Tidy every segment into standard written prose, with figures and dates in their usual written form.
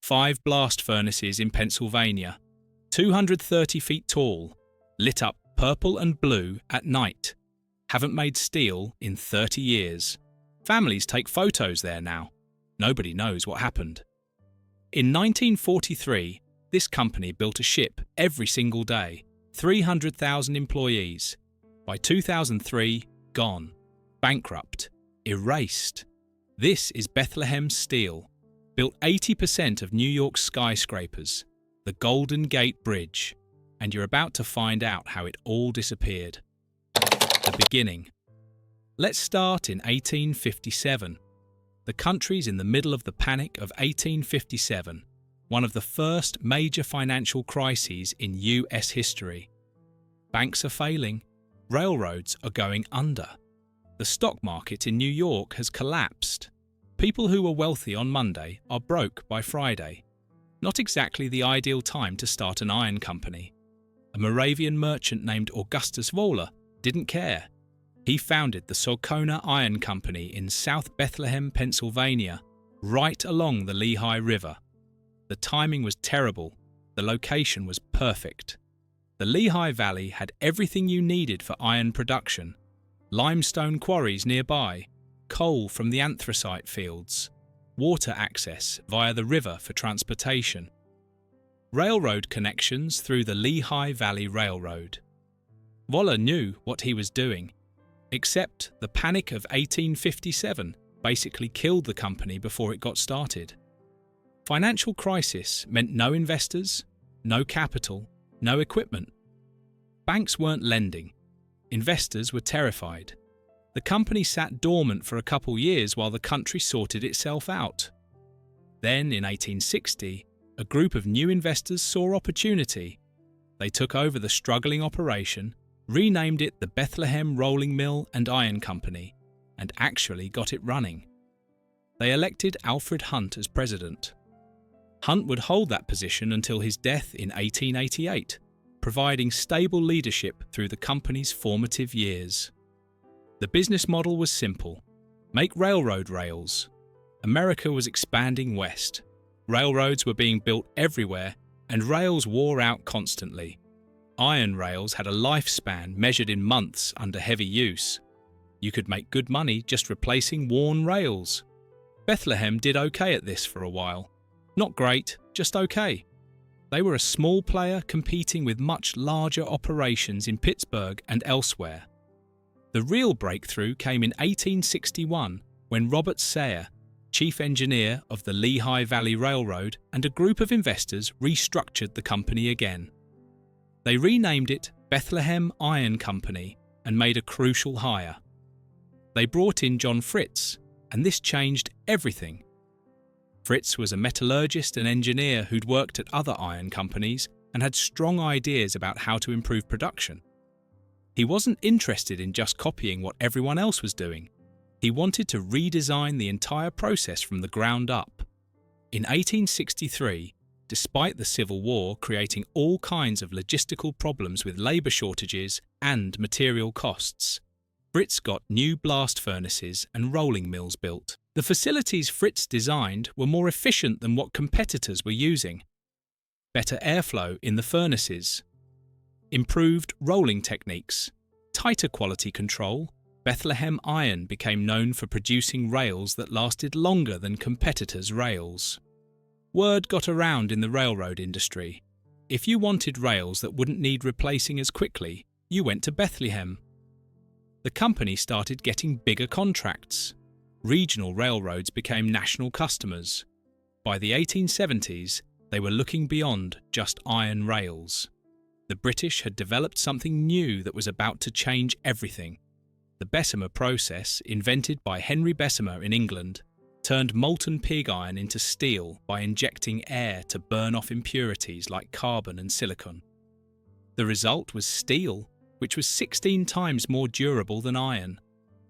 5 blast furnaces in Pennsylvania, 230 feet tall, lit up purple and blue at night. Haven't made steel in 30 years. Families take photos there now. Nobody knows what happened. In 1943, this company built a ship every single day, 300,000 employees. By 2003, gone, bankrupt, erased. This is Bethlehem Steel, built 80% of New York's skyscrapers, the Golden Gate Bridge, and you're about to find out how it all disappeared. The beginning. Let's start in 1857. The country's in the middle of the Panic of 1857, one of the first major financial crises in US history. Banks are failing. Railroads are going under. The stock market in New York has collapsed. People who were wealthy on Monday are broke by Friday. Not exactly the ideal time to start an iron company. A Moravian merchant named Augustus Wohler didn't care. He founded the Saucona Iron Company in South Bethlehem, Pennsylvania, right along the Lehigh River. The timing was terrible. The location was perfect. The Lehigh Valley had everything you needed for iron production. Limestone quarries nearby, coal from the anthracite fields, water access via the river for transportation, railroad connections through the Lehigh Valley Railroad. Wohler knew what he was doing, except the Panic of 1857 basically killed the company before it got started. Financial crisis meant no investors, no capital, no equipment. Banks weren't lending. Investors were terrified. The company sat dormant for a couple years while the country sorted itself out. Then, in 1860, a group of new investors saw opportunity. They took over the struggling operation, renamed it the Bethlehem Rolling Mill and Iron Company, and actually got it running. They elected Alfred Hunt as president. Hunt would hold that position until his death in 1888, providing stable leadership through the company's formative years. The business model was simple. Make railroad rails. America was expanding west. Railroads were being built everywhere, and rails wore out constantly. Iron rails had a lifespan measured in months under heavy use. You could make good money just replacing worn rails. Bethlehem did okay at this for a while. Not great, just okay. They were a small player competing with much larger operations in Pittsburgh and elsewhere. The real breakthrough came in 1861 when Robert Sayre, chief engineer of the Lehigh Valley Railroad, and a group of investors restructured the company again. They renamed it Bethlehem Iron Company and made a crucial hire. They brought in John Fritz, and this changed everything. Fritz was a metallurgist and engineer who'd worked at other iron companies and had strong ideas about how to improve production. He wasn't interested in just copying what everyone else was doing. He wanted to redesign the entire process from the ground up. In 1863, despite the Civil War creating all kinds of logistical problems with labour shortages and material costs, Fritz got new blast furnaces and rolling mills built. The facilities Fritz designed were more efficient than what competitors were using. Better airflow in the furnaces, improved rolling techniques, tighter quality control. Bethlehem Iron became known for producing rails that lasted longer than competitors' rails. Word got around in the railroad industry. If you wanted rails that wouldn't need replacing as quickly, you went to Bethlehem. The company started getting bigger contracts. Regional railroads became national customers. By the 1870s, they were looking beyond just iron rails. The British had developed something new that was about to change everything. The Bessemer process, invented by Henry Bessemer in England, turned molten pig iron into steel by injecting air to burn off impurities like carbon and silicon. The result was steel, which was 16 times more durable than iron.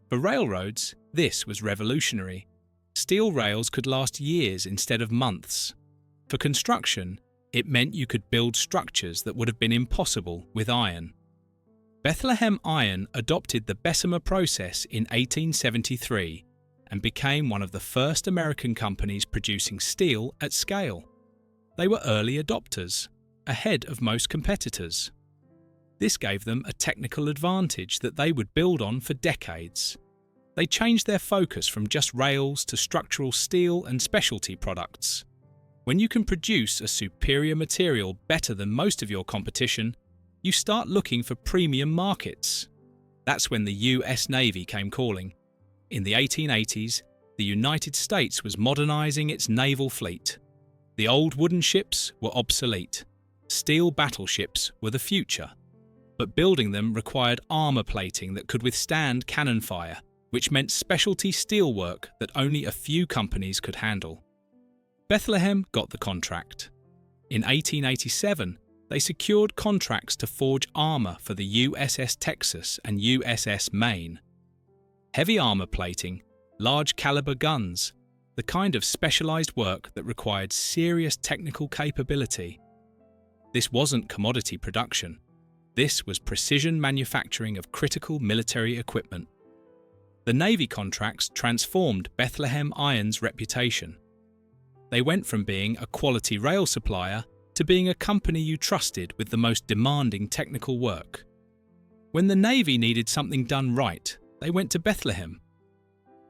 For railroads, this was revolutionary. Steel rails could last years instead of months. For construction, it meant you could build structures that would have been impossible with iron. Bethlehem Iron adopted the Bessemer process in 1873 and became one of the first American companies producing steel at scale. They were early adopters, ahead of most competitors. This gave them a technical advantage that they would build on for decades. They changed their focus from just rails to structural steel and specialty products. When you can produce a superior material better than most of your competition, you start looking for premium markets. That's when the US Navy came calling. In the 1880s, the United States was modernizing its naval fleet. The old wooden ships were obsolete. Steel battleships were the future. But building them required armor plating that could withstand cannon fire, which meant specialty steelwork that only a few companies could handle. Bethlehem got the contract. In 1887, they secured contracts to forge armor for the USS Texas and USS Maine. Heavy armor plating, large caliber guns, the kind of specialized work that required serious technical capability. This wasn't commodity production. This was precision manufacturing of critical military equipment. The Navy contracts transformed Bethlehem Iron's reputation. They went from being a quality rail supplier to being a company you trusted with the most demanding technical work. When the Navy needed something done right, they went to Bethlehem.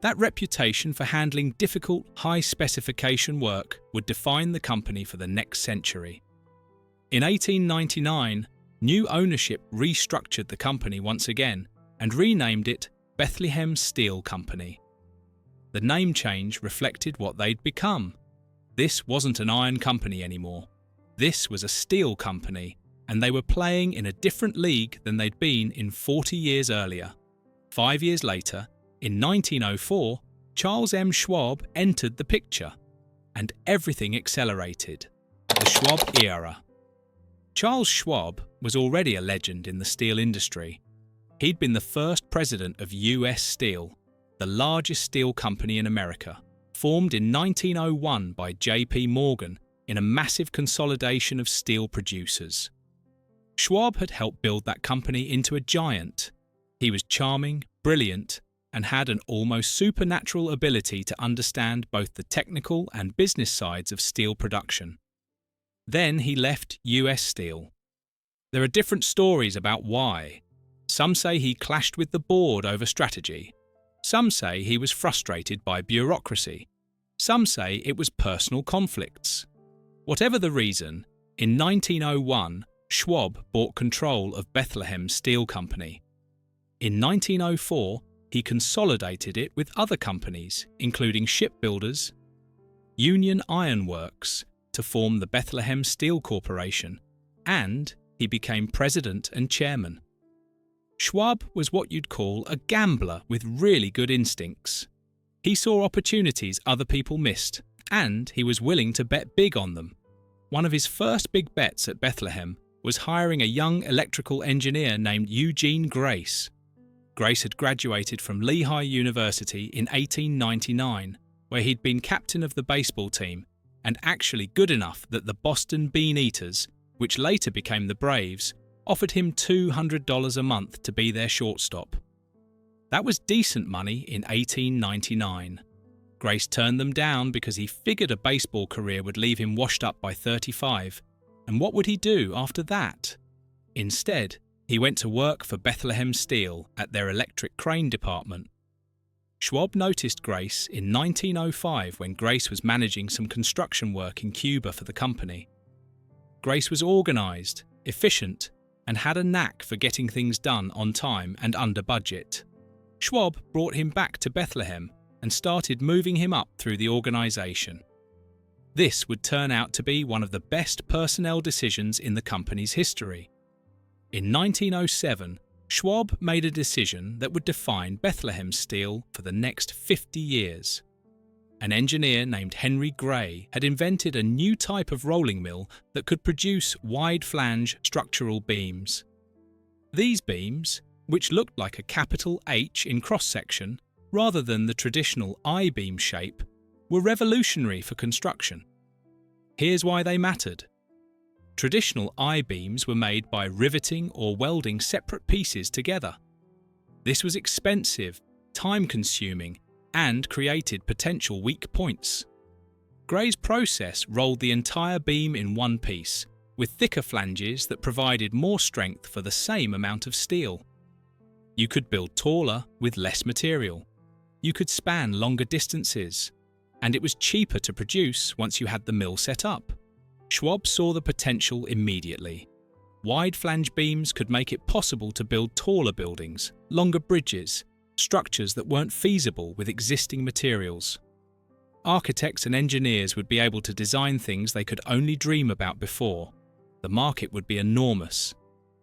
That reputation for handling difficult, high-specification work would define the company for the next century. In 1899, new ownership restructured the company once again and renamed it Bethlehem Steel Company. The name change reflected what they'd become. This wasn't an iron company anymore. This was a steel company, and they were playing in a different league than they'd been in 40 years earlier. 5 years later, in 1904, Charles M. Schwab entered the picture, and everything accelerated. The Schwab era. Charles Schwab was already a legend in the steel industry. He'd been the first president of US Steel, the largest steel company in America, formed in 1901 by J.P. Morgan in a massive consolidation of steel producers. Schwab had helped build that company into a giant. He was charming, brilliant, and had an almost supernatural ability to understand both the technical and business sides of steel production. Then he left US Steel. There are different stories about why. Some say he clashed with the board over strategy. Some say he was frustrated by bureaucracy. Some say it was personal conflicts. Whatever the reason, in 1901, Schwab bought control of Bethlehem Steel Company. In 1904, he consolidated it with other companies, including shipbuilders, Union Iron Works, to form the Bethlehem Steel Corporation, and he became president and chairman. Schwab was what you'd call a gambler with really good instincts. He saw opportunities other people missed, and he was willing to bet big on them. One of his first big bets at Bethlehem was hiring a young electrical engineer named Eugene Grace. Grace had graduated from Lehigh University in 1899, where he'd been captain of the baseball team and actually good enough that the Boston Bean Eaters, which later became the Braves, offered him $200 a month to be their shortstop. That was decent money in 1899. Grace turned them down because he figured a baseball career would leave him washed up by 35, and what would he do after that? Instead, he went to work for Bethlehem Steel at their electric crane department. Schwab noticed Grace in 1905 when Grace was managing some construction work in Cuba for the company. Grace was organised, efficient, and had a knack for getting things done on time and under budget. Schwab brought him back to Bethlehem and started moving him up through the organisation. This would turn out to be one of the best personnel decisions in the company's history. In 1907, Schwab made a decision that would define Bethlehem Steel for the next 50 years. An engineer named Henry Gray had invented a new type of rolling mill that could produce wide-flange structural beams. These beams, which looked like a capital H in cross-section rather than the traditional I-beam shape, were revolutionary for construction. Here's why they mattered. Traditional I-beams were made by riveting or welding separate pieces together. This was expensive, time-consuming, and created potential weak points. Gray's process rolled the entire beam in one piece, with thicker flanges that provided more strength for the same amount of steel. You could build taller with less material. You could span longer distances, and it was cheaper to produce once you had the mill set up. Schwab saw the potential immediately. Wide flange beams could make it possible to build taller buildings, longer bridges, structures that weren't feasible with existing materials. Architects and engineers would be able to design things they could only dream about before. The market would be enormous.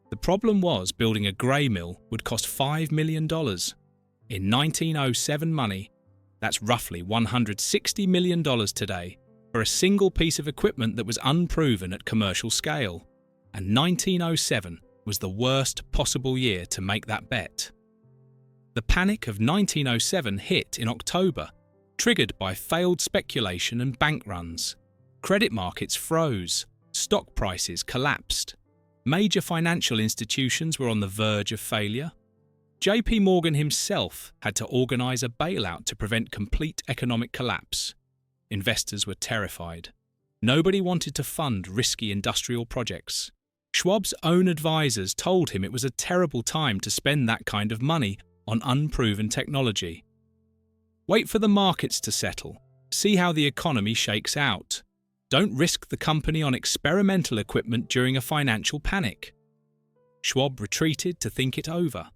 The problem was building a Gray mill would cost $5 million. In 1907 money, that's roughly $160 million today, for a single piece of equipment that was unproven at commercial scale. And 1907 was the worst possible year to make that bet. The panic of 1907 hit in October, triggered by failed speculation and bank runs. Credit markets froze, stock prices collapsed. Major financial institutions were on the verge of failure. JP Morgan himself had to organise a bailout to prevent complete economic collapse. Investors were terrified. Nobody wanted to fund risky industrial projects. Schwab's own advisors told him it was a terrible time to spend that kind of money on unproven technology. Wait for the markets to settle. See how the economy shakes out. Don't risk the company on experimental equipment during a financial panic. Schwab retreated to think it over.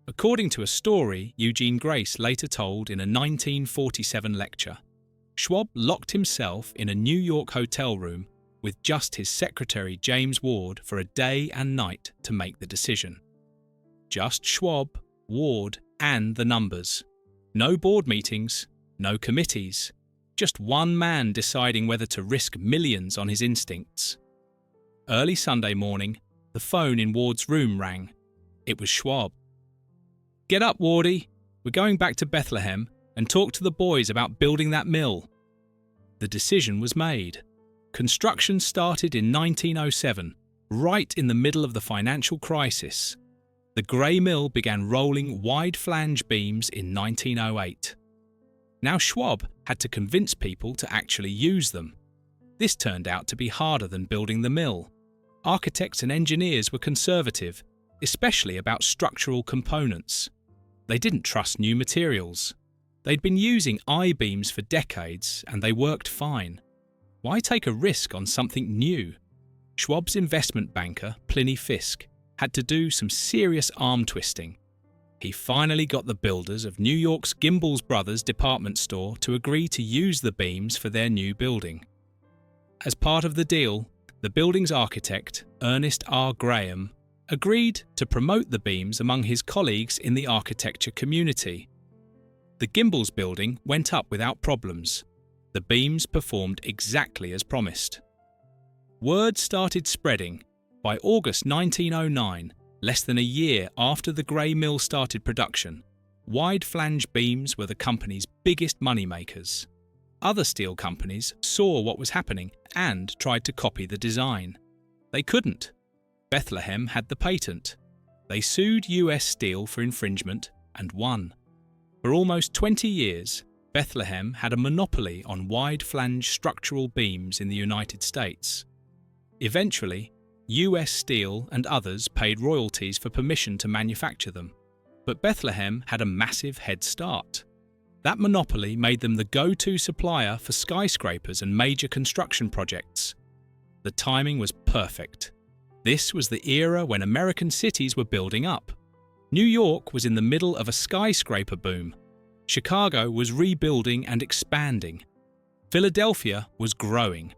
According to a story Eugene Grace later told in a 1947 lecture, Schwab locked himself in a New York hotel room with just his secretary James Ward for a day and night to make the decision. Just Schwab, Ward, and the numbers. No board meetings, no committees, just one man deciding whether to risk millions on his instincts. Early Sunday morning, the phone in Ward's room rang. It was Schwab. "Get up, Wardy. We're going back to Bethlehem and talk to the boys about building that mill." The decision was made. Construction started in 1907, right in the middle of the financial crisis. The Gray mill began rolling wide flange beams in 1908. Now Schwab had to convince people to actually use them. This turned out to be harder than building the mill. Architects and engineers were conservative, especially about structural components. They didn't trust new materials. They'd been using I-beams for decades and they worked fine. Why take a risk on something new? Schwab's investment banker, Pliny Fisk, had to do some serious arm twisting. He finally got the builders of New York's Gimbels Brothers department store to agree to use the beams for their new building. As part of the deal, the building's architect, Ernest R. Graham, agreed to promote the beams among his colleagues in the architecture community. The Gimbels building went up without problems. The beams performed exactly as promised. Word started spreading. By August 1909, less than a year after the Gray mill started production, wide flange beams were the company's biggest moneymakers. Other steel companies saw what was happening and tried to copy the design. They couldn't. Bethlehem had the patent. They sued US Steel for infringement and won. For almost 20 years, Bethlehem had a monopoly on wide flange structural beams in the United States. Eventually, US Steel and others paid royalties for permission to manufacture them, but Bethlehem had a massive head start. That monopoly made them the go-to supplier for skyscrapers and major construction projects. The timing was perfect. This was the era when American cities were building up. New York was in the middle of a skyscraper boom. Chicago was rebuilding and expanding. Philadelphia was growing.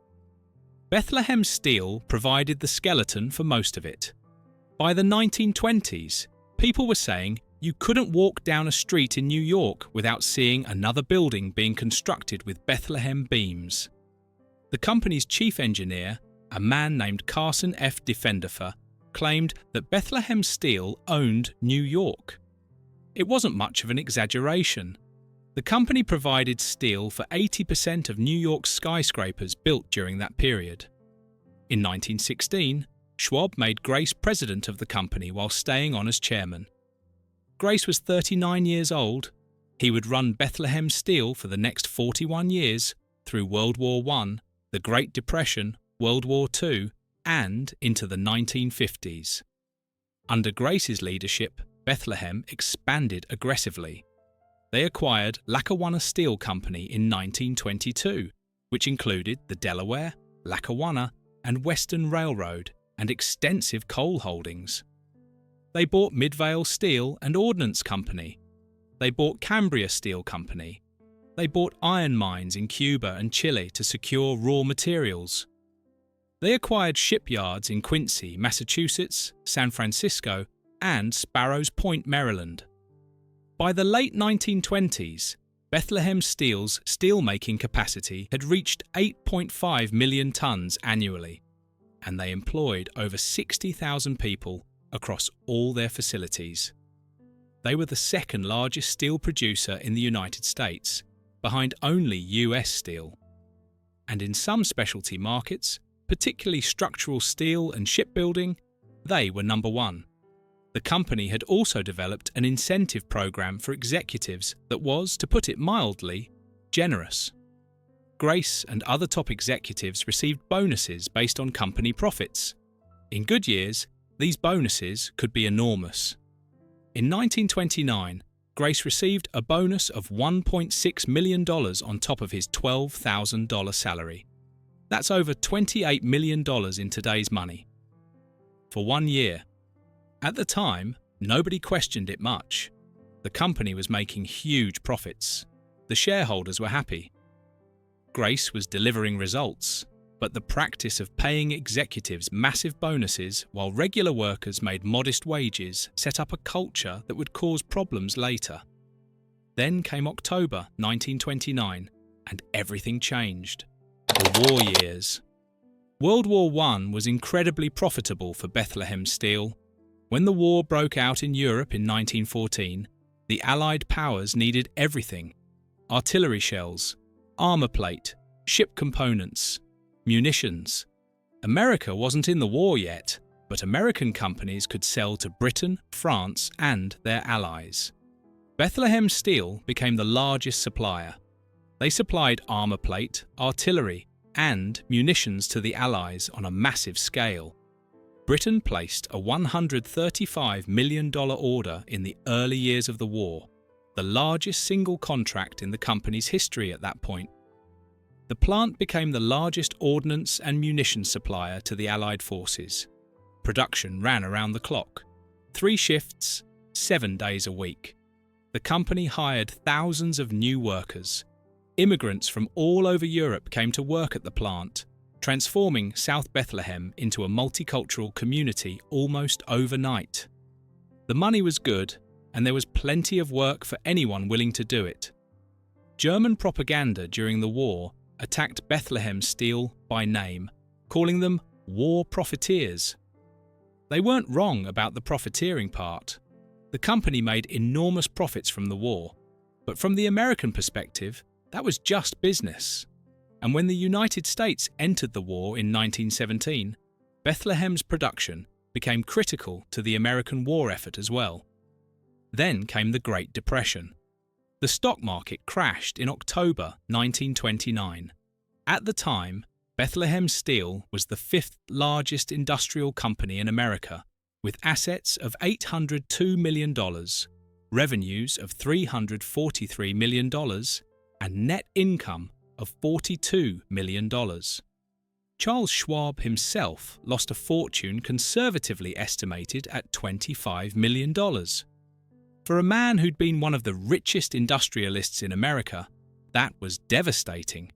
Bethlehem Steel provided the skeleton for most of it. By the 1920s, people were saying you couldn't walk down a street in New York without seeing another building being constructed with Bethlehem beams. The company's chief engineer, a man named Carson F. Defenderfer, claimed that Bethlehem Steel owned New York. It wasn't much of an exaggeration. The company provided steel for 80% of New York's skyscrapers built during that period. In 1916, Schwab made Grace president of the company while staying on as chairman. Grace was 39 years old. He would run Bethlehem Steel for the next 41 years, through World War I, the Great Depression, World War II, and into the 1950s. Under Grace's leadership, Bethlehem expanded aggressively. They acquired Lackawanna Steel Company in 1922, which included the Delaware, Lackawanna, and Western Railroad and extensive coal holdings. They bought Midvale Steel and Ordnance Company. They bought Cambria Steel Company. They bought iron mines in Cuba and Chile to secure raw materials. They acquired shipyards in Quincy, Massachusetts, San Francisco, and Sparrows Point, Maryland. By the late 1920s, Bethlehem Steel's steelmaking capacity had reached 8.5 million tons annually, and they employed over 60,000 people across all their facilities. They were the second largest steel producer in the United States, behind only US Steel. And in some specialty markets, particularly structural steel and shipbuilding, they were number one. The company had also developed an incentive program for executives that was, to put it mildly, generous. Grace and other top executives received bonuses based on company profits. In good years, these bonuses could be enormous. In 1929, Grace received a bonus of $1.6 million on top of his $12,000 salary. That's over $28 million in today's money. For 1 year. At the time, nobody questioned it much. The company was making huge profits. The shareholders were happy. Grace was delivering results, but the practice of paying executives massive bonuses while regular workers made modest wages set up a culture that would cause problems later. Then came October 1929, and everything changed. The war years. World War I was incredibly profitable for Bethlehem Steel. When the war broke out in Europe in 1914, the Allied powers needed everything: artillery shells, armor plate, ship components, munitions. America wasn't in the war yet, but American companies could sell to Britain, France, and their allies. Bethlehem Steel became the largest supplier. They supplied armor plate, artillery, and munitions to the Allies on a massive scale. Britain placed a $135 million order in the early years of the war, the largest single contract in the company's history at that point. The plant became the largest ordnance and munitions supplier to the Allied forces. Production ran around the clock, 3 shifts, 7 days a week. The company hired thousands of new workers. Immigrants from all over Europe came to work at the plant, transforming South Bethlehem into a multicultural community almost overnight. The money was good, and there was plenty of work for anyone willing to do it. German propaganda during the war attacked Bethlehem Steel by name, calling them war profiteers. They weren't wrong about the profiteering part. The company made enormous profits from the war, but from the American perspective, that was just business. And when the United States entered the war in 1917, Bethlehem's production became critical to the American war effort as well. Then came the Great Depression. The stock market crashed in October 1929. At the time, Bethlehem Steel was the 5th largest industrial company in America, with assets of $802 million, revenues of $343 million, and net income of $42 million. Charles Schwab himself lost a fortune conservatively estimated at $25 million. For a man who'd been one of the richest industrialists in America, that was devastating.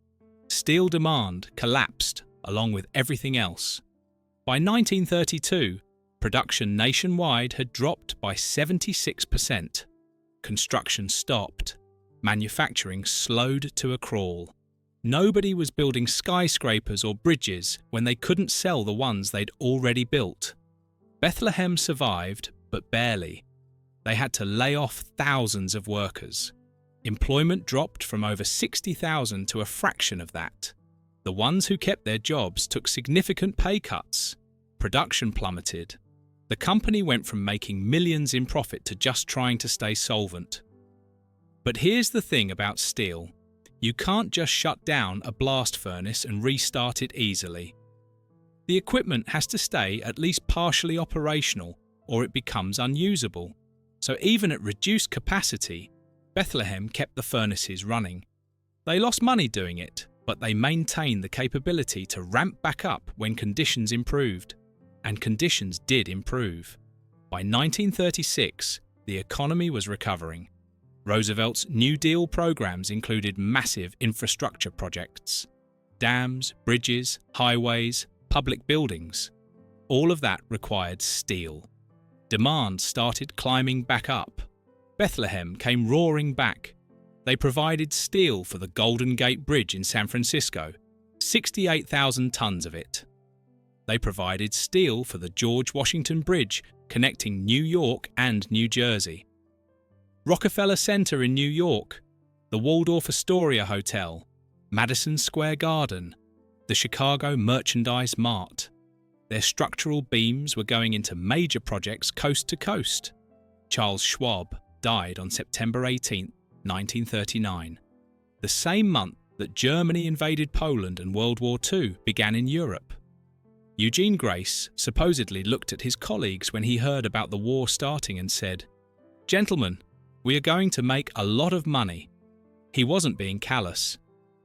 Steel demand collapsed along with everything else. By 1932, production nationwide had dropped by 76%. Construction stopped. Manufacturing slowed to a crawl. Nobody was building skyscrapers or bridges when they couldn't sell the ones they'd already built. Bethlehem survived, but barely. They had to lay off thousands of workers. Employment dropped from over 60,000 to a fraction of that. The ones who kept their jobs took significant pay cuts. Production plummeted. The company went from making millions in profit to just trying to stay solvent. But here's the thing about steel. You can't just shut down a blast furnace and restart it easily. The equipment has to stay at least partially operational or it becomes unusable. So even at reduced capacity, Bethlehem kept the furnaces running. They lost money doing it, but they maintained the capability to ramp back up when conditions improved. And conditions did improve. By 1936, the economy was recovering. Roosevelt's New Deal programs included massive infrastructure projects. Dams, bridges, highways, public buildings. All of that required steel. Demand started climbing back up. Bethlehem came roaring back. They provided steel for the Golden Gate Bridge in San Francisco, 68,000 tons of it. They provided steel for the George Washington Bridge connecting New York and New Jersey. Rockefeller Center in New York, the Waldorf Astoria Hotel, Madison Square Garden, the Chicago Merchandise Mart. Their structural beams were going into major projects coast to coast. Charles Schwab died on September 18, 1939, the same month that Germany invaded Poland and World War II began in Europe. Eugene Grace supposedly looked at his colleagues when he heard about the war starting and said, "Gentlemen, we are going to make a lot of money." He wasn't being callous.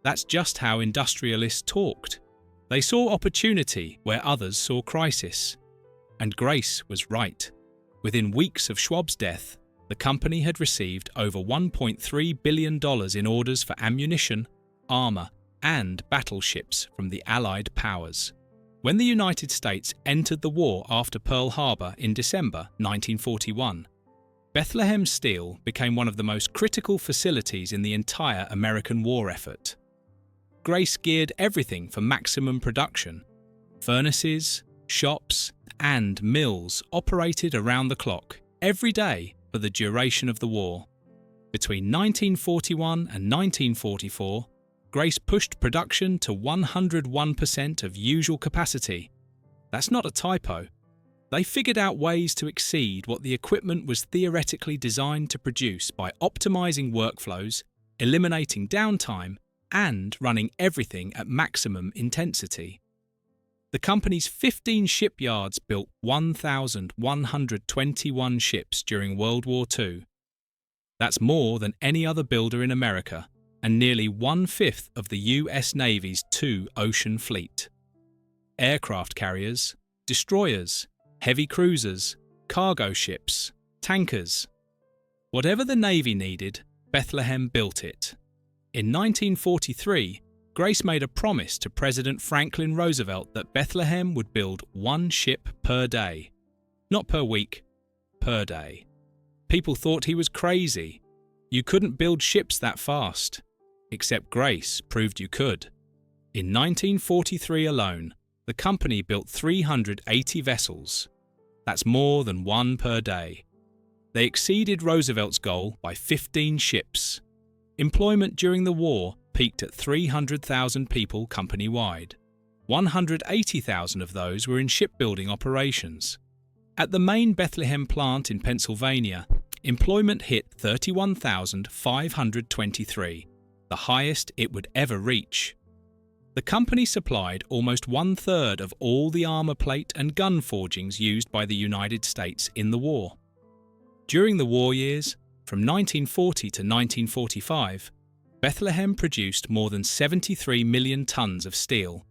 That's just how industrialists talked. They saw opportunity where others saw crisis. And Grace was right. Within weeks of Schwab's death, the company had received over $1.3 billion in orders for ammunition, armour, and battleships from the Allied powers. When the United States entered the war after Pearl Harbor in December 1941, Bethlehem Steel became one of the most critical facilities in the entire American war effort. Grace geared everything for maximum production. Furnaces, shops, and mills operated around the clock, every day, for the duration of the war. Between 1941 and 1944, Grace pushed production to 101% of usual capacity. That's not a typo. They figured out ways to exceed what the equipment was theoretically designed to produce by optimizing workflows, eliminating downtime, and running everything at maximum intensity. The company's 15 shipyards built 1,121 ships during World War II. That's more than any other builder in America, and nearly 1/5 of the US Navy's 2 ocean fleet. Aircraft carriers, destroyers, heavy cruisers, cargo ships, tankers. Whatever the Navy needed, Bethlehem built it. In 1943, Grace made a promise to President Franklin Roosevelt that Bethlehem would build 1 ship per day. Not per week, per day. People thought he was crazy. You couldn't build ships that fast. Except Grace proved you could. In 1943 alone, the company built 380 vessels. That's more than 1 per day. They exceeded Roosevelt's goal by 15 ships. Employment during the war peaked at 300,000 people company-wide. 180,000 of those were in shipbuilding operations. At the main Bethlehem plant in Pennsylvania, employment hit 31,523, the highest it would ever reach. The company supplied almost 1/3 of all the armour plate and gun forgings used by the United States in the war. During the war years, from 1940 to 1945, Bethlehem produced more than 73 million tons of steel.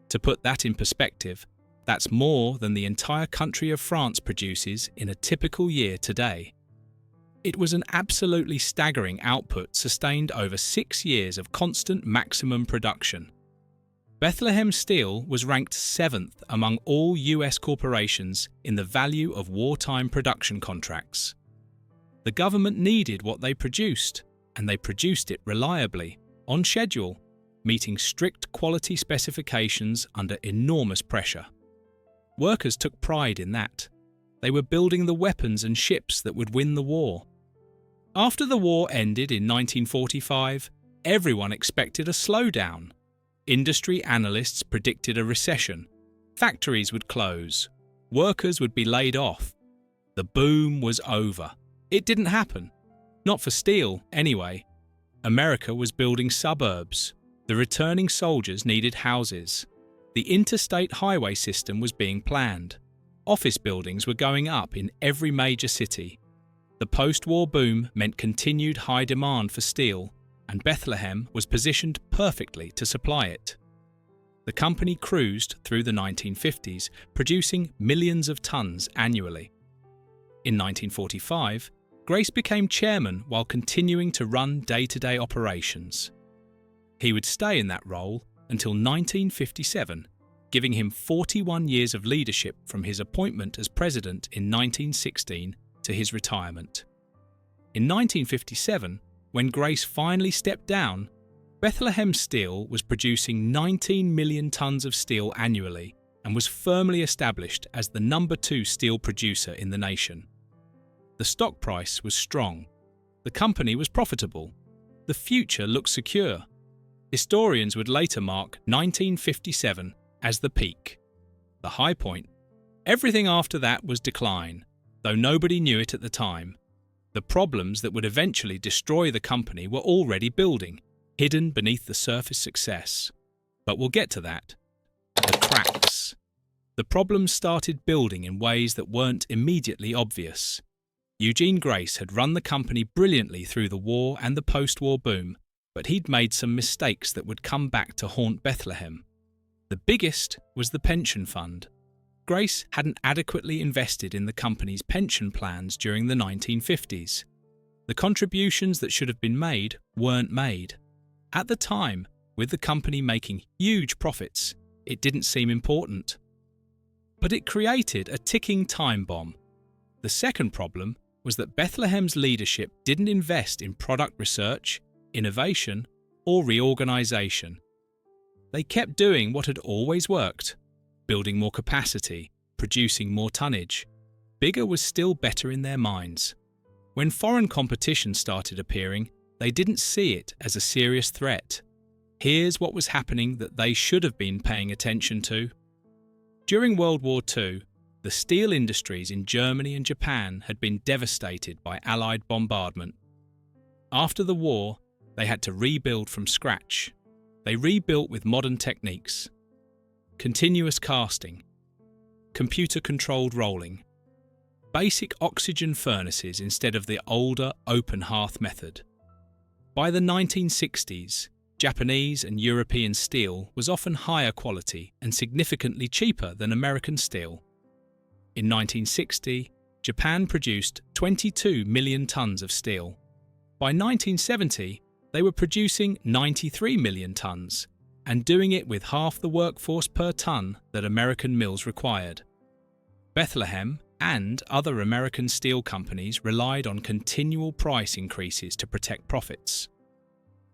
To put that in perspective, that's more than the entire country of France produces in a typical year today. It was an absolutely staggering output sustained over 6 years of constant maximum production. Bethlehem Steel was ranked 7th among all US corporations in the value of wartime production contracts. The government needed what they produced, and they produced it reliably, on schedule, meeting strict quality specifications under enormous pressure. Workers took pride in that. They were building the weapons and ships that would win the war. After the war ended in 1945, everyone expected a slowdown. Industry analysts predicted a recession. Factories would close. Workers would be laid off. The boom was over. It didn't happen. Not for steel, anyway. America was building suburbs. The returning soldiers needed houses. The interstate highway system was being planned. Office buildings were going up in every major city. The post-war boom meant continued high demand for steel, and Bethlehem was positioned perfectly to supply it. The company cruised through the 1950s, producing millions of tons annually. In 1945, Grace became chairman while continuing to run day-to-day operations. He would stay in that role until 1957, giving him 41 years of leadership from his appointment as president in 1916 to his retirement. In 1957, when Grace finally stepped down, Bethlehem Steel was producing 19 million tons of steel annually and was firmly established as the number 2 steel producer in the nation. The stock price was strong. The company was profitable. The future looked secure. Historians would later mark 1957 as the peak, the high point. Everything after that was decline, though nobody knew it at the time. The problems that would eventually destroy the company were already building, hidden beneath the surface success. But we'll get to that. The cracks. The problems started building in ways that weren't immediately obvious. Eugene Grace had run the company brilliantly through the war and the post-war boom, but he'd made some mistakes that would come back to haunt Bethlehem. The biggest was the pension fund. Grace hadn't adequately invested in the company's pension plans during the 1950s. The contributions that should have been made weren't made. At the time, with the company making huge profits, it didn't seem important. But it created a ticking time bomb. The second problem was that Bethlehem's leadership didn't invest in product research, innovation, or reorganization. They kept doing what had always worked, building more capacity, producing more tonnage. Bigger was still better in their minds. When foreign competition started appearing, they didn't see it as a serious threat. Here's what was happening that they should have been paying attention to. During World War II, the steel industries in Germany and Japan had been devastated by Allied bombardment. After the war, they had to rebuild from scratch. They rebuilt with modern techniques: continuous casting, computer-controlled rolling, basic oxygen furnaces instead of the older open hearth method. By the 1960s, Japanese and European steel was often higher quality and significantly cheaper than American steel. In 1960, Japan produced 22 million tons of steel. By 1970, they were producing 93 million tons, and doing it with half the workforce per ton that American mills required. Bethlehem and other American steel companies relied on continual price increases to protect profits.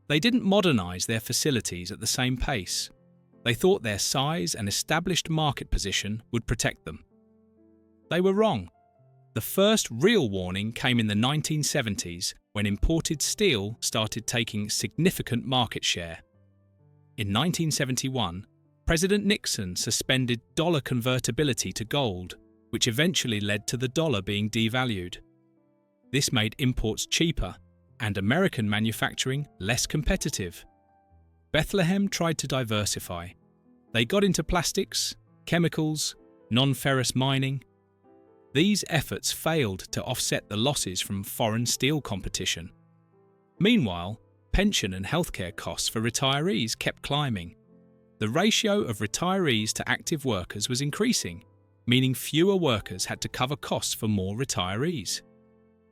They didn't modernize their facilities at the same pace. They thought their size and established market position would protect them. They were wrong. The first real warning came in the 1970s when imported steel started taking significant market share. In 1971, President Nixon suspended dollar convertibility to gold, which eventually led to the dollar being devalued. This made imports cheaper and American manufacturing less competitive. Bethlehem tried to diversify. They got into plastics, chemicals, non-ferrous mining. These efforts failed to offset the losses from foreign steel competition. Meanwhile, pension and healthcare costs for retirees kept climbing. The ratio of retirees to active workers was increasing, meaning fewer workers had to cover costs for more retirees.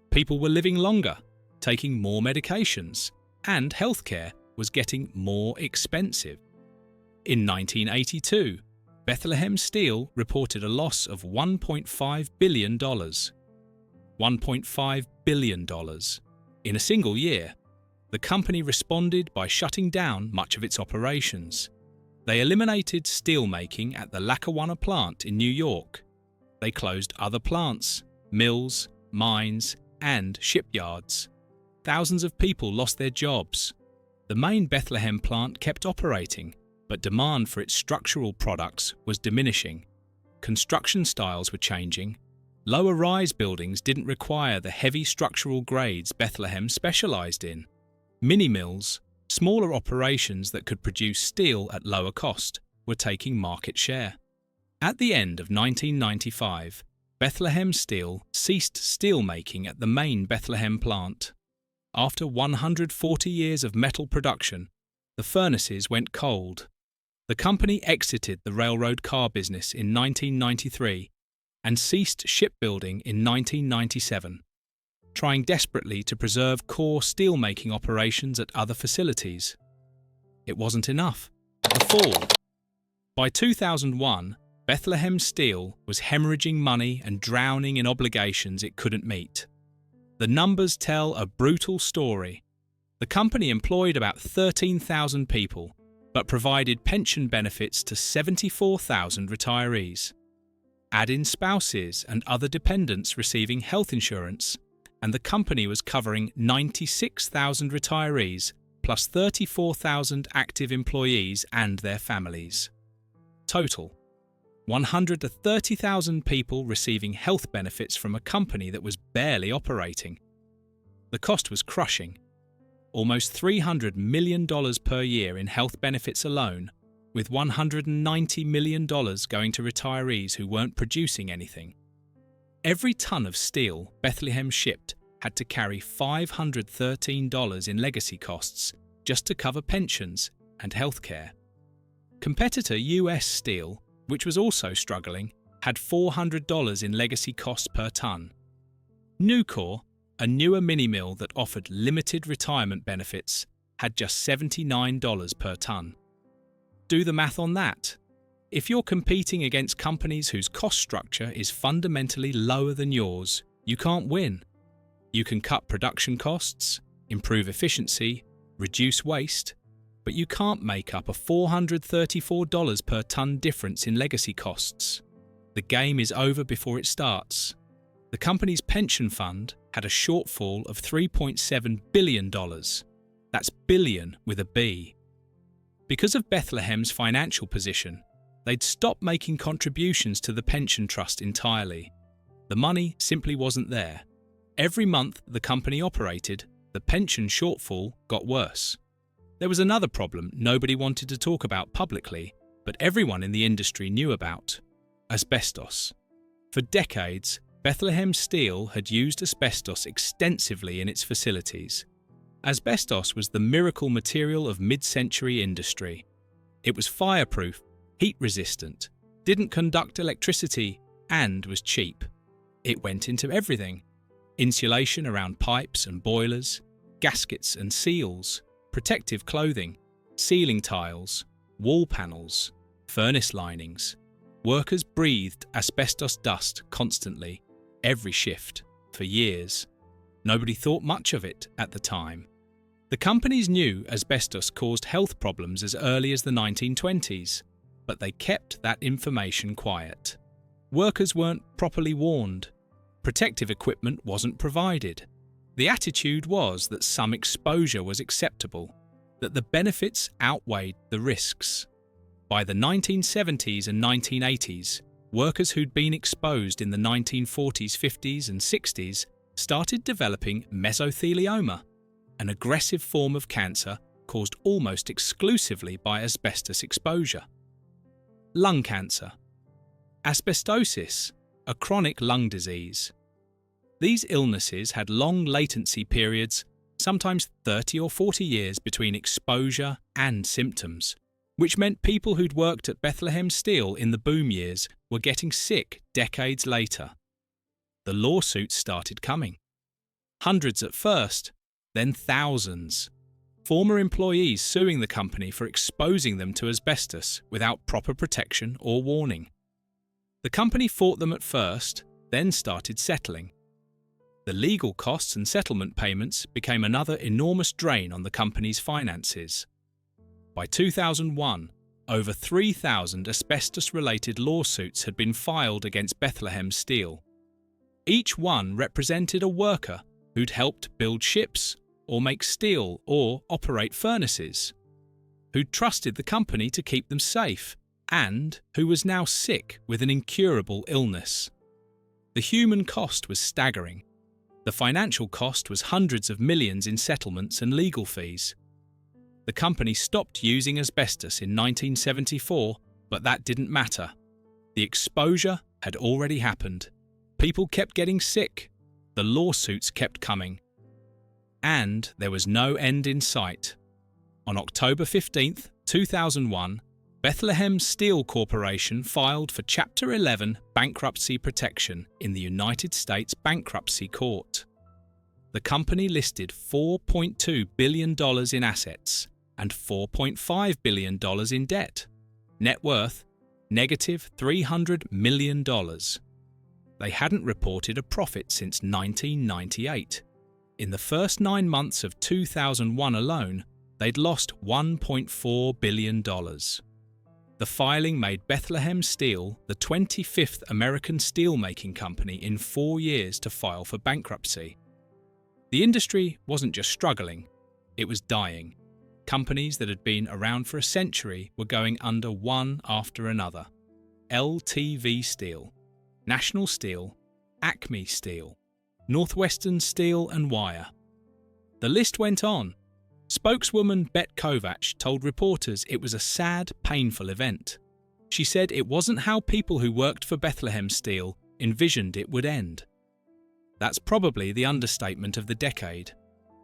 People were living longer, taking more medications, and healthcare was getting more expensive. In 1982, Bethlehem Steel reported a loss of $1.5 billion. $1.5 billion. In a single year, the company responded by shutting down much of its operations. They eliminated steelmaking at the Lackawanna plant in New York. They closed other plants, mills, mines, and shipyards. Thousands of people lost their jobs. The main Bethlehem plant kept operating, but demand for its structural products was diminishing. Construction styles were changing. Lower-rise buildings didn't require the heavy structural grades Bethlehem specialized in. Mini-mills, smaller operations that could produce steel at lower cost, were taking market share. At the end of 1995, Bethlehem Steel ceased steelmaking at the main Bethlehem plant. After 140 years of metal production, the furnaces went cold. The company exited the railroad car business in 1993 and ceased shipbuilding in 1997, trying desperately to preserve core steelmaking operations at other facilities. It wasn't enough. The fall. By 2001, Bethlehem Steel was hemorrhaging money and drowning in obligations it couldn't meet. The numbers tell a brutal story. The company employed about 13,000 people, but provided pension benefits to 74,000 retirees. Add in spouses and other dependents receiving health insurance, and the company was covering 96,000 retirees plus 34,000 active employees and their families. Total: 130,000 people receiving health benefits from a company that was barely operating. The cost was crushing. Almost $300 million per year in health benefits alone, with $190 million going to retirees who weren't producing anything. Every ton of steel Bethlehem shipped had to carry $513 in legacy costs just to cover pensions and healthcare. Competitor US Steel, which was also struggling, had $400 in legacy costs per ton. Nucor, a newer mini-mill that offered limited retirement benefits, had just $79 per ton. Do the math on that. If you're competing against companies whose cost structure is fundamentally lower than yours, you can't win. You can cut production costs, improve efficiency, reduce waste, but you can't make up a $434 per ton difference in legacy costs. The game is over before it starts. The company's pension fund had a shortfall of $3.7 billion. That's billion with a B. Because of Bethlehem's financial position, they'd stopped making contributions to the pension trust entirely. The money simply wasn't there. Every month the company operated, the pension shortfall got worse. There was another problem nobody wanted to talk about publicly, but everyone in the industry knew about: asbestos. For decades, Bethlehem Steel had used asbestos extensively in its facilities. Asbestos was the miracle material of mid-century industry. It was fireproof, heat-resistant, didn't conduct electricity, and was cheap. It went into everything: insulation around pipes and boilers, gaskets and seals, protective clothing, ceiling tiles, wall panels, furnace linings. Workers breathed asbestos dust constantly, every shift, for years. Nobody thought much of it at the time. The companies knew asbestos caused health problems as early as the 1920s, but they kept that information quiet. Workers weren't properly warned. Protective equipment wasn't provided. The attitude was that some exposure was acceptable, that the benefits outweighed the risks. By the 1970s and 1980s, workers who'd been exposed in the 1940s, 50s and 60s started developing mesothelioma, an aggressive form of cancer caused almost exclusively by asbestos exposure. Lung cancer. Asbestosis, a chronic lung disease. These illnesses had long latency periods, sometimes 30 or 40 years between exposure and symptoms, which meant people who'd worked at Bethlehem Steel in the boom years were getting sick decades later. The lawsuits started coming. Hundreds at first, then thousands. Former employees suing the company for exposing them to asbestos without proper protection or warning. The company fought them at first, then started settling. The legal costs and settlement payments became another enormous drain on the company's finances. By 2001, over 3,000 asbestos-related lawsuits had been filed against Bethlehem Steel. Each one represented a worker who'd helped build ships or make steel or operate furnaces, who'd trusted the company to keep them safe, and who was now sick with an incurable illness. The human cost was staggering. The financial cost was hundreds of millions in settlements and legal fees. The company stopped using asbestos in 1974, but that didn't matter. The exposure had already happened. People kept getting sick. The lawsuits kept coming. And there was no end in sight. On October 15, 2001, Bethlehem Steel Corporation filed for Chapter 11 bankruptcy protection in the United States Bankruptcy Court. The company listed $4.2 billion in assets and $4.5 billion in debt. Net worth, negative $300 million. They hadn't reported a profit since 1998. In the first 9 months of 2001 alone, they'd lost $1.4 billion. The filing made Bethlehem Steel the 25th American steelmaking company in 4 years to file for bankruptcy. The industry wasn't just struggling, it was dying. Companies that had been around for a century were going under one after another. LTV Steel, National Steel, Acme Steel, Northwestern Steel and Wire. The list went on. Spokeswoman Bet Kovacs told reporters it was a sad, painful event. She said it wasn't how people who worked for Bethlehem Steel envisioned it would end. That's probably the understatement of the decade.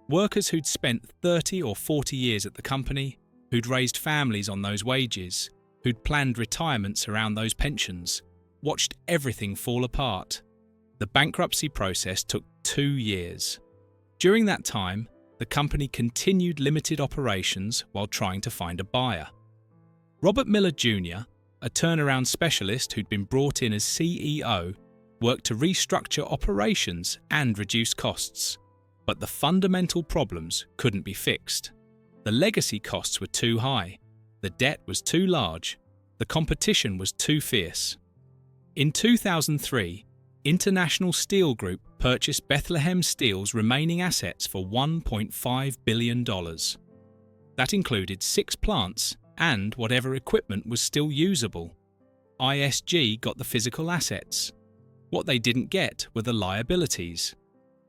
Workers who'd spent 30 or 40 years at the company, who'd raised families on those wages, who'd planned retirements around those pensions, watched everything fall apart. The bankruptcy process took 2 years. During that time, the company continued limited operations while trying to find a buyer. Robert Miller Jr., a turnaround specialist who'd been brought in as CEO, worked to restructure operations and reduce costs. But the fundamental problems couldn't be fixed. The legacy costs were too high, the debt was too large, the competition was too fierce. In 2003, International Steel Group purchased Bethlehem Steel's remaining assets for $1.5 billion. That included 6 plants and whatever equipment was still usable. ISG got the physical assets. What they didn't get were the liabilities.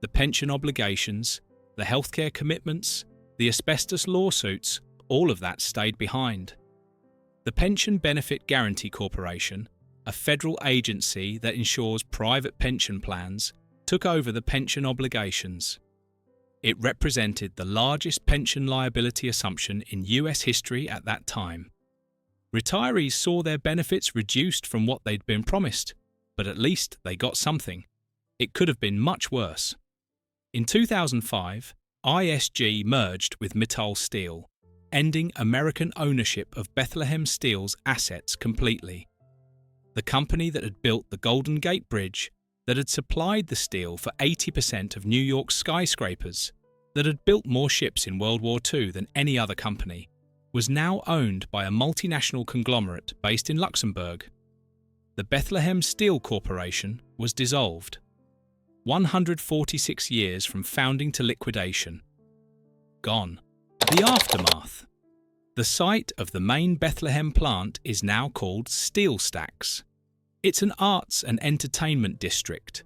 The pension obligations, the healthcare commitments, the asbestos lawsuits, all of that stayed behind. The Pension Benefit Guaranty Corporation, a federal agency that insures private pension plans, took over the pension obligations. It represented the largest pension liability assumption in US history at that time. Retirees saw their benefits reduced from what they'd been promised, but at least they got something. It could have been much worse. In 2005, ISG merged with Mittal Steel, ending American ownership of Bethlehem Steel's assets completely. The company that had built the Golden Gate Bridge, that had supplied the steel for 80% of New York's skyscrapers, that had built more ships in World War II than any other company, was now owned by a multinational conglomerate based in Luxembourg. The Bethlehem Steel Corporation was dissolved. 146 years from founding to liquidation. Gone. The aftermath. The site of the main Bethlehem plant is now called Steel Stacks. It's an arts and entertainment district.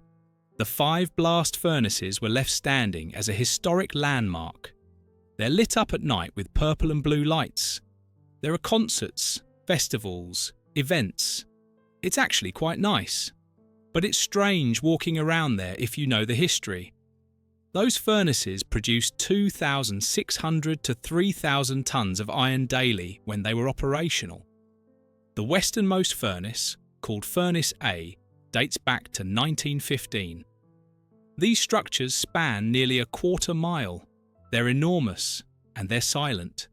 The 5 blast furnaces were left standing as a historic landmark. They're lit up at night with purple and blue lights. There are concerts, festivals, events. It's actually quite nice. But it's strange walking around there if you know the history. Those furnaces produced 2,600 to 3,000 tons of iron daily when they were operational. The westernmost furnace, called Furnace A, dates back to 1915. These structures span nearly a quarter mile. They're enormous, and they're silent.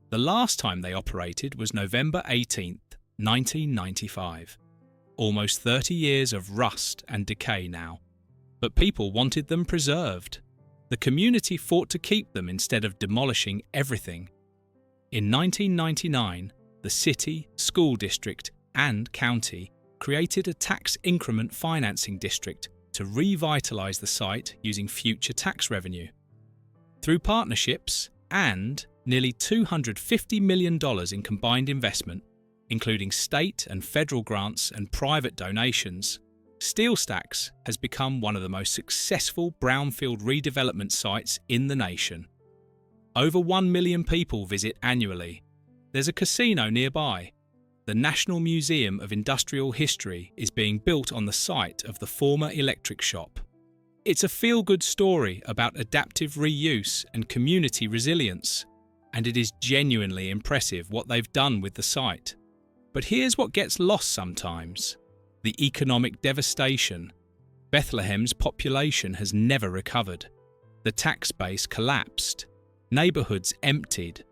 The last time they operated was November 18, 1995. Almost 30 years of rust and decay now. But people wanted them preserved. The community fought to keep them instead of demolishing everything. In 1999, the city, school district, and county created a tax increment financing district to revitalise the site using future tax revenue. Through partnerships and nearly $250 million in combined investment, including state and federal grants and private donations, Steel Stacks has become one of the most successful brownfield redevelopment sites in the nation. Over 1 million people visit annually. There's a casino nearby. The National Museum of Industrial History is being built on the site of the former electric shop. It's a feel-good story about adaptive reuse and community resilience, and it is genuinely impressive what they've done with the site. But here's what gets lost sometimes: the economic devastation. Bethlehem's population has never recovered. The tax base collapsed. Neighbourhoods emptied.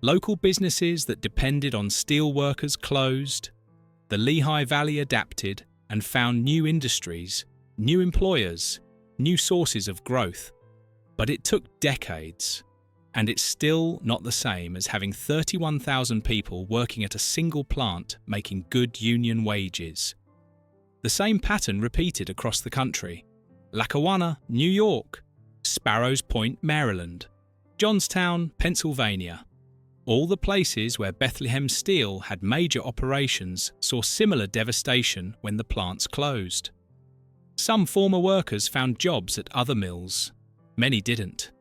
Local businesses that depended on steel workers closed. The Lehigh Valley adapted and found new industries, new employers, new sources of growth. But it took decades, and it's still not the same as having 31,000 people working at a single plant making good union wages. The same pattern repeated across the country. Lackawanna, New York, Sparrows Point, Maryland, Johnstown, Pennsylvania. All the places where Bethlehem Steel had major operations saw similar devastation when the plants closed. Some former workers found jobs at other mills. Many didn't.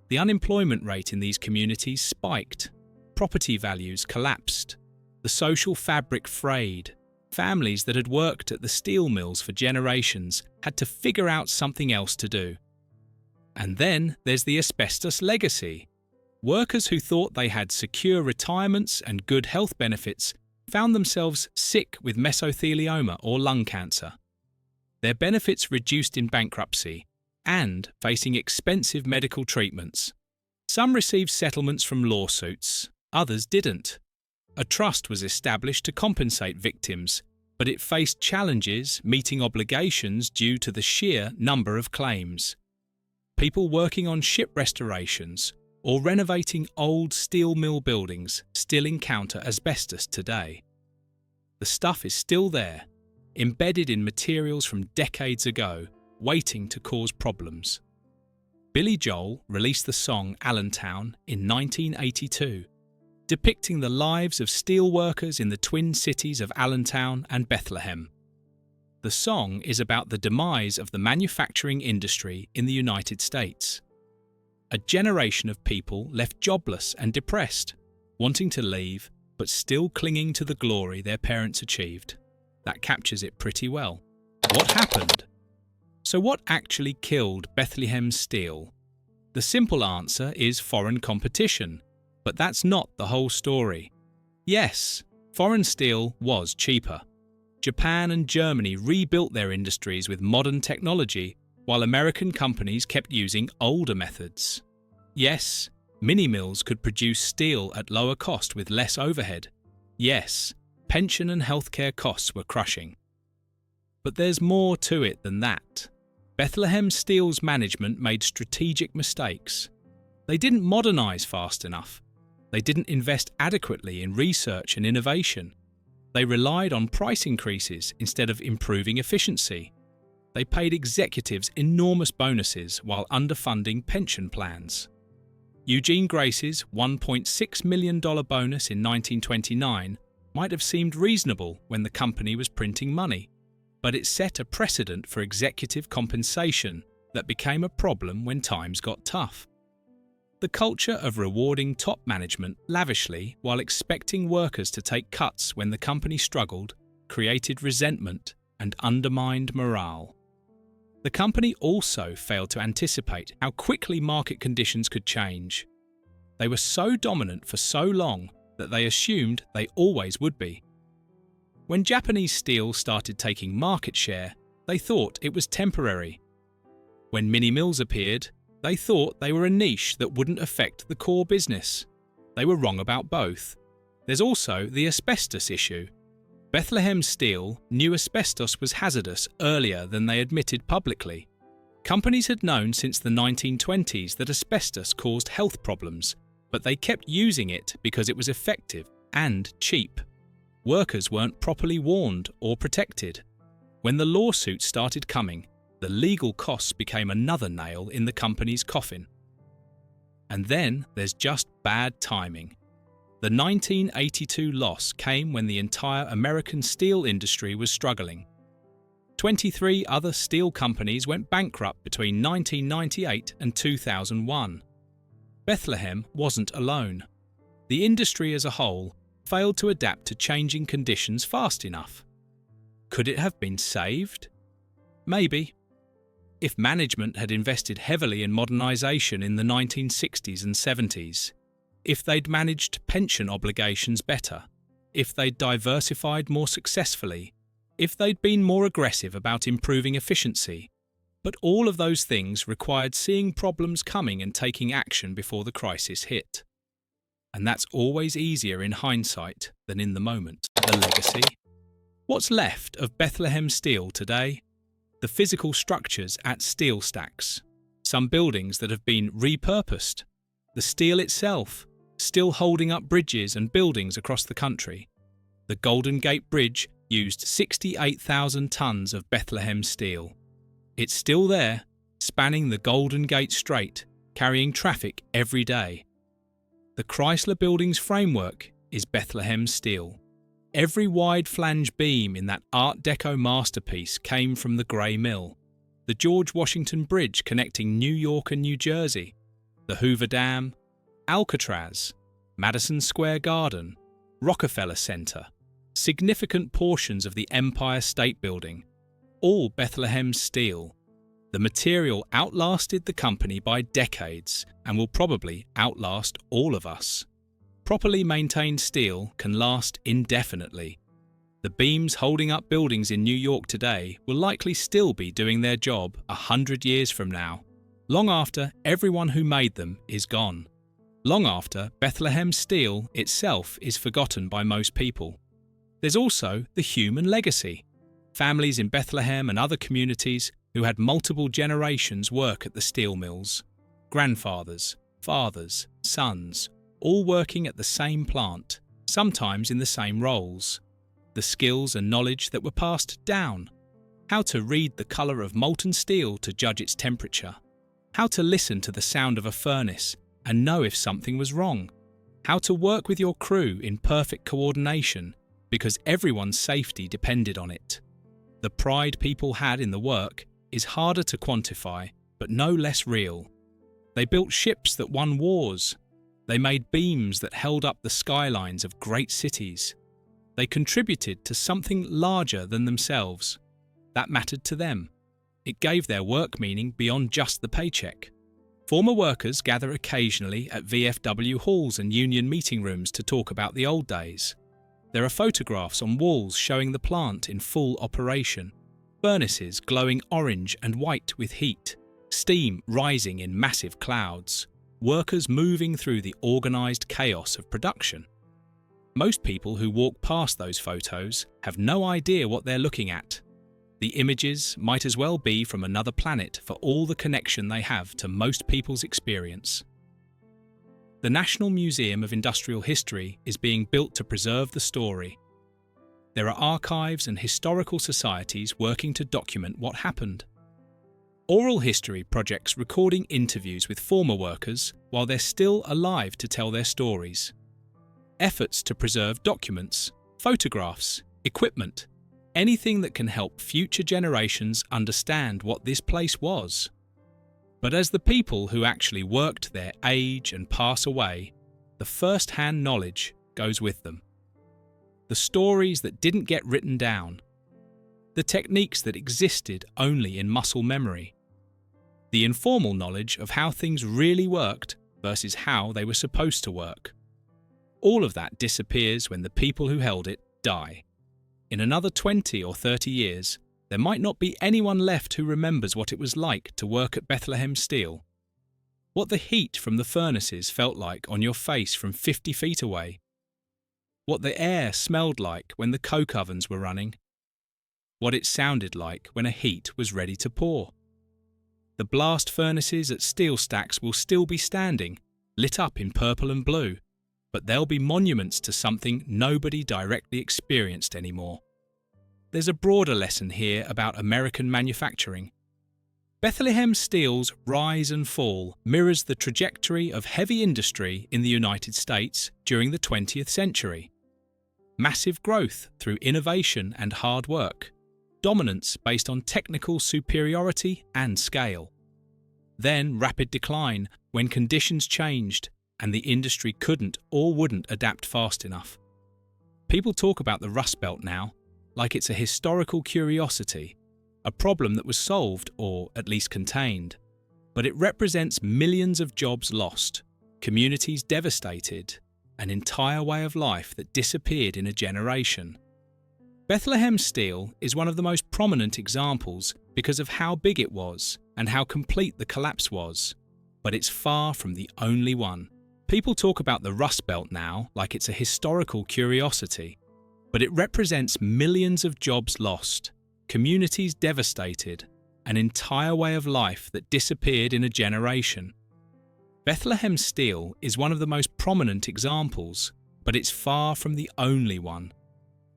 The unemployment rate in these communities spiked. Property values collapsed. The social fabric frayed. Families that had worked at the steel mills for generations had to figure out something else to do. And then there's the asbestos legacy. Workers who thought they had secure retirements and good health benefits found themselves sick with mesothelioma or lung cancer. Their benefits reduced in bankruptcy and facing expensive medical treatments. Some received settlements from lawsuits, others didn't. A trust was established to compensate victims, but it faced challenges meeting obligations due to the sheer number of claims. People working on ship restorations or renovating old steel mill buildings still encounter asbestos today. The stuff is still there, embedded in materials from decades ago, waiting to cause problems. Billy Joel released the song Allentown in 1982, depicting the lives of steel workers in the twin cities of Allentown and Bethlehem. The song is about the demise of the manufacturing industry in the United States. A generation of people left jobless and depressed, wanting to leave but still clinging to the glory their parents achieved. That captures it pretty well. What happened? So what actually killed Bethlehem Steel? The simple answer is foreign competition, but that's not the whole story. Yes, foreign steel was cheaper. Japan and Germany rebuilt their industries with modern technology, while American companies kept using older methods. Yes, mini-mills could produce steel at lower cost with less overhead. Yes, pension and healthcare costs were crushing. But there's more to it than that. Bethlehem Steel's management made strategic mistakes. They didn't modernize fast enough. They didn't invest adequately in research and innovation. They relied on price increases instead of improving efficiency. They paid executives enormous bonuses while underfunding pension plans. Eugene Grace's $1.6 million bonus in 1929 might have seemed reasonable when the company was printing money, but it set a precedent for executive compensation that became a problem when times got tough. The culture of rewarding top management lavishly while expecting workers to take cuts when the company struggled created resentment and undermined morale. The company also failed to anticipate how quickly market conditions could change. They were so dominant for so long that they assumed they always would be. When Japanese steel started taking market share, they thought it was temporary. When mini-mills appeared, they thought they were a niche that wouldn't affect the core business. They were wrong about both. There's also the asbestos issue. Bethlehem Steel knew asbestos was hazardous earlier than they admitted publicly. Companies had known since the 1920s that asbestos caused health problems, but they kept using it because it was effective and cheap. Workers weren't properly warned or protected. When the lawsuits started coming, the legal costs became another nail in the company's coffin. And then there's just bad timing. The 1982 loss came when the entire American steel industry was struggling. 23 other steel companies went bankrupt between 1998 and 2001. Bethlehem wasn't alone. The industry as a whole failed to adapt to changing conditions fast enough. Could it have been saved? Maybe. If management had invested heavily in modernisation in the 1960s and 70s, if they'd managed pension obligations better, if they'd diversified more successfully, if they'd been more aggressive about improving efficiency. But all of those things required seeing problems coming and taking action before the crisis hit. And that's always easier in hindsight than in the moment. The legacy? What's left of Bethlehem Steel today? The physical structures at steel stacks, some buildings that have been repurposed, the steel itself, still holding up bridges and buildings across the country. The Golden Gate Bridge used 68,000 tons of Bethlehem steel. It's still there, spanning the Golden Gate Strait, carrying traffic every day. The Chrysler Building's framework is Bethlehem steel. Every wide flange beam in that Art Deco masterpiece came from the Gray Mill. The George Washington Bridge connecting New York and New Jersey, the Hoover Dam, Alcatraz, Madison Square Garden, Rockefeller Center, significant portions of the Empire State Building, all Bethlehem steel. The material outlasted the company by decades and will probably outlast all of us. Properly maintained steel can last indefinitely. The beams holding up buildings in New York today will likely still be doing their job 100 years from now, long after everyone who made them is gone. Long after Bethlehem steel itself is forgotten by most people. There's also the human legacy. Families in Bethlehem and other communities who had multiple generations work at the steel mills. Grandfathers, fathers, sons, all working at the same plant, sometimes in the same roles. The skills and knowledge that were passed down. How to read the colour of molten steel to judge its temperature. How to listen to the sound of a furnace and know if something was wrong. How to work with your crew in perfect coordination because everyone's safety depended on it. The pride people had in the work is harder to quantify, but no less real. They built ships that won wars. They made beams that held up the skylines of great cities. They contributed to something larger than themselves. That mattered to them. It gave their work meaning beyond just the paycheck. Former workers gather occasionally at VFW halls and union meeting rooms to talk about the old days. There are photographs on walls showing the plant in full operation. Furnaces glowing orange and white with heat, steam rising in massive clouds, workers moving through the organised chaos of production. Most people who walk past those photos have no idea what they're looking at. The images might as well be from another planet for all the connection they have to most people's experience. The National Museum of Industrial History is being built to preserve the story. There are archives and historical societies working to document what happened. Oral history projects recording interviews with former workers while they're still alive to tell their stories. Efforts to preserve documents, photographs, equipment, anything that can help future generations understand what this place was. But as the people who actually worked there age and pass away, the first-hand knowledge goes with them. The stories that didn't get written down, the techniques that existed only in muscle memory, the informal knowledge of how things really worked versus how they were supposed to work. All of that disappears when the people who held it die. In another 20 or 30 years, there might not be anyone left who remembers what it was like to work at Bethlehem Steel, what the heat from the furnaces felt like on your face from 50 feet away, what the air smelled like when the coke ovens were running, what it sounded like when a heat was ready to pour. The blast furnaces at steel stacks will still be standing, lit up in purple and blue, but they'll be monuments to something nobody directly experienced anymore. There's a broader lesson here about American manufacturing. Bethlehem Steel's rise and fall mirrors the trajectory of heavy industry in the United States during the 20th century. Massive growth through innovation and hard work. dominance based on technical superiority and scale. Then rapid decline when conditions changed and the industry couldn't or wouldn't adapt fast enough. People talk about the Rust Belt now like it's a historical curiosity, a problem that was solved or at least contained. But it represents millions of jobs lost, communities devastated, an entire way of life that disappeared in a generation. Bethlehem Steel is one of the most prominent examples because of how big it was and how complete the collapse was. But it's far from the only one. People talk about the Rust Belt now like it's a historical curiosity, but it represents millions of jobs lost, communities devastated, an entire way of life that disappeared in a generation. Bethlehem Steel is one of the most prominent examples, but it's far from the only one.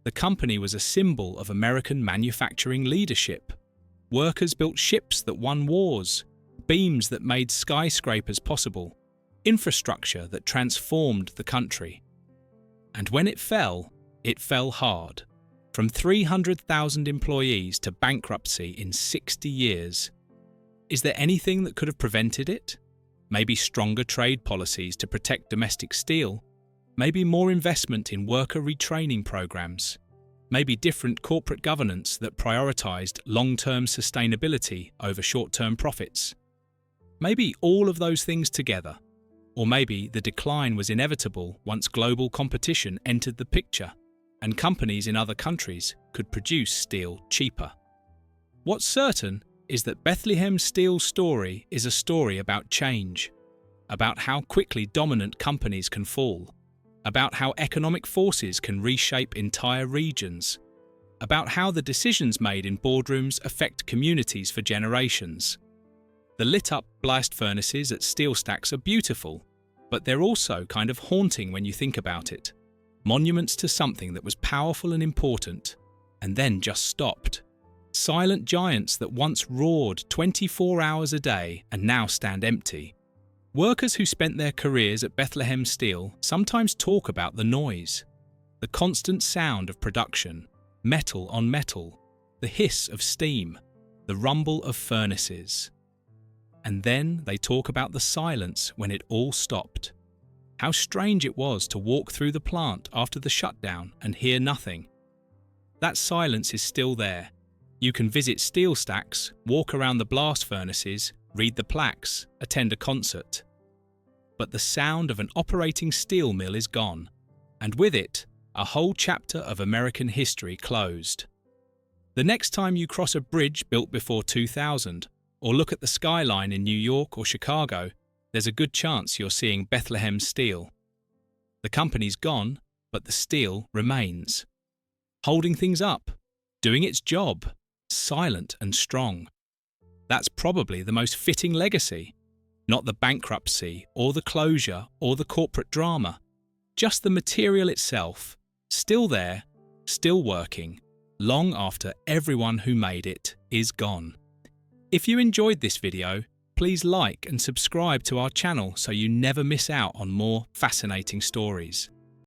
The company was a symbol of American manufacturing leadership. Workers built ships that won wars, beams that made skyscrapers possible, infrastructure that transformed the country. And when it fell hard. From 300,000 employees to bankruptcy in 60 years. Is there anything that could have prevented it? Maybe stronger trade policies to protect domestic steel? Maybe more investment in worker retraining programs? Maybe different corporate governance that prioritized long-term sustainability over short-term profits? Maybe all of those things together. Or maybe the decline was inevitable once global competition entered the picture, and companies in other countries could produce steel cheaper. What's certain is that Bethlehem Steel's story is a story about change, about how quickly dominant companies can fall, about how economic forces can reshape entire regions, about how the decisions made in boardrooms affect communities for generations. The lit-up blast furnaces at steel stacks are beautiful, but they're also kind of haunting when you think about it. Monuments to something that was powerful and important, and then just stopped. Silent giants that once roared 24 hours a day and now stand empty. Workers who spent their careers at Bethlehem Steel sometimes talk about the noise, the constant sound of production, metal on metal, the hiss of steam, the rumble of furnaces. And then they talk about the silence when it all stopped. How strange it was to walk through the plant after the shutdown and hear nothing. That silence is still there. You can visit steel stacks, walk around the blast furnaces, read the plaques, attend a concert. But the sound of an operating steel mill is gone, and with it, a whole chapter of American history closed. The next time you cross a bridge built before 2000, or look at the skyline in New York or Chicago, there's a good chance you're seeing Bethlehem Steel. The company's gone, but the steel remains. Holding things up, doing its job, silent and strong. That's probably the most fitting legacy. Not the bankruptcy or the closure or the corporate drama. Just the material itself, still there, still working, long after everyone who made it is gone. If you enjoyed this video, please like and subscribe to our channel so you never miss out on more fascinating stories.